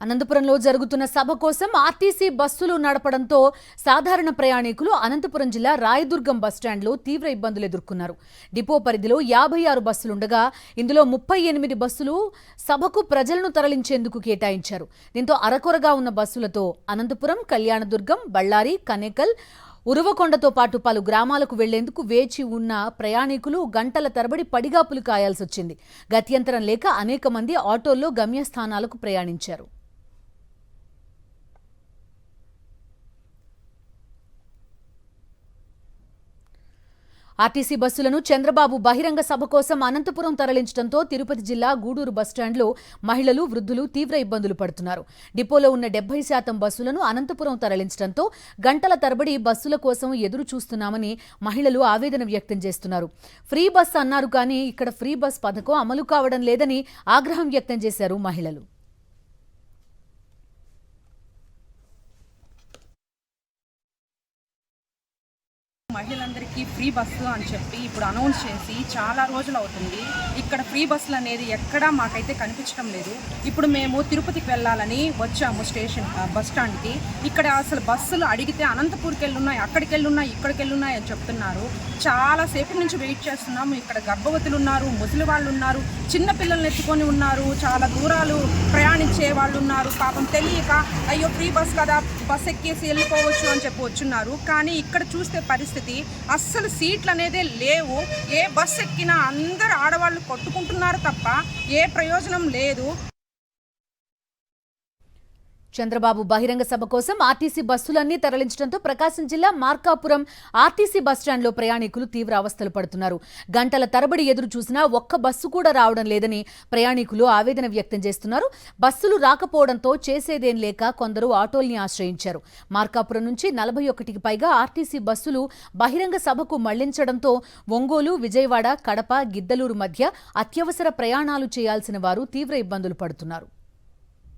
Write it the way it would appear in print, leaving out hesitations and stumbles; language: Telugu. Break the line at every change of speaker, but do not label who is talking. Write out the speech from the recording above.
అనంతపురంలో జరుగుతున్న సభ కోసం ఆర్టీసీ బస్సులు నడపడంతో సాధారణ ప్రయాణికులు అనంతపురం జిల్లా రాయదుర్గం బస్టాండ్లో తీవ్ర ఇబ్బందులు ఎదుర్కొన్నారు. డిపో పరిధిలో 56 బస్సులుండగా ఇందులో 38 బస్సులు సభకు ప్రజలను తరలించేందుకు కేటాయించారు. దీంతో అరకొరగా ఉన్న బస్సులతో అనంతపురం, కళ్యాణదుర్గం, బళ్ళారి, కనేకల్, ఉరవకొండతో పాటు పలు గ్రామాలకు వెళ్లేందుకు వేచి ఉన్న ప్రయాణికులు గంటల తరబడి పడిగాపులు కాయాల్సి వచ్చింది. గత్యంతరం లేక అనేక మంది ఆటోల్లో గమ్యస్థానాలకు ప్రయాణించారు. ఆర్టీసీ బస్సులను చంద్రబాబు బహిరంగ సభ కోసం అనంతపురం తరలించడంతో తిరుపతి జిల్లా గూడూరు బస్టాండ్లో మహిళలు, వృద్ధులు తీవ్ర ఇబ్బందులు పడుతున్నారు. డిపోలో ఉన్న 70% బస్సులను అనంతపురం తరలించడంతో గంటల తరబడి బస్సుల కోసం ఎదురు చూస్తున్నామని మహిళలు ఆవేదన వ్యక్తం చేస్తున్నారు. ఫ్రీ బస్ అన్నారు కానీ ఇక్కడ ఫ్రీ బస్ పథకం అమలు కావడం లేదని ఆగ్రహం వ్యక్తం చేశారు మహిళలు.
మహిళలందరికీ ఫ్రీ బస్సు అని చెప్పి ఇప్పుడు అనౌన్స్ చేసి చాలా రోజులు అవుతుంది. ఇక్కడ ఫ్రీ బస్సులు అనేది ఎక్కడా మాకైతే కనిపించడం లేదు. ఇప్పుడు మేము తిరుపతికి వెళ్ళాలని వచ్చాము బస్ స్టాండ్కి. ఇక్కడ అసలు బస్సులు అడిగితే అనంతపూర్కి వెళ్ళున్నాయి, అక్కడికి వెళ్ళున్నాయి, ఇక్కడికి వెళ్ళున్నాయి అని చెప్తున్నారు. చాలా సేపటి నుంచి వెయిట్ చేస్తున్నాము. ఇక్కడ గర్భవతులు ఉన్నారు, ముసలి వాళ్ళు ఉన్నారు, చిన్న పిల్లల్ని ఎత్తుకొని ఉన్నారు, చాలా దూరాలు ప్రయాణించే వాళ్ళు ఉన్నారు. పాపం తెలియక అయ్యో ఫ్రీ బస్ కదా, బస్ ఎక్కేసి వెళ్ళిపోవచ్చు అని చెప్పి వచ్చున్నారు. కానీ ఇక్కడ చూస్తే పరిస్థితి అస్సలు సీట్లు అనేదే లేవు. ఏ బస్ ఎక్కినా అందరు ఆడవాళ్ళు కొట్టుకుంటున్నారు తప్ప ఏ ప్రయోజనం లేదు.
చంద్రబాబు బహిరంగ సభ కోసం ఆర్టీసీ బస్సులన్నీ తరలించడంతో ప్రకాశం జిల్లా మార్కాపురం ఆర్టీసీ బస్టాండ్లో ప్రయాణికులు తీవ్ర అవస్థలు పడుతున్నారు. గంటల తరబడి ఎదురు చూసినా ఒక్క బస్సు కూడా రావడం లేదని ప్రయాణికులు ఆవేదన వ్యక్తం చేస్తున్నారు. బస్సులు రాకపోవడంతో చేసేదేం లేక కొందరు ఆటోల్ని ఆశ్రయించారు. మార్కాపురం నుంచి 41కి పైగా ఆర్టీసీ బస్సులు బహిరంగ సభకు మళ్లించడంతో ఒంగోలు, విజయవాడ, కడప, గిద్దలూరు మధ్య అత్యవసర ప్రయాణాలు చేయాల్సిన వారు తీవ్ర ఇబ్బందులు పడుతున్నారు.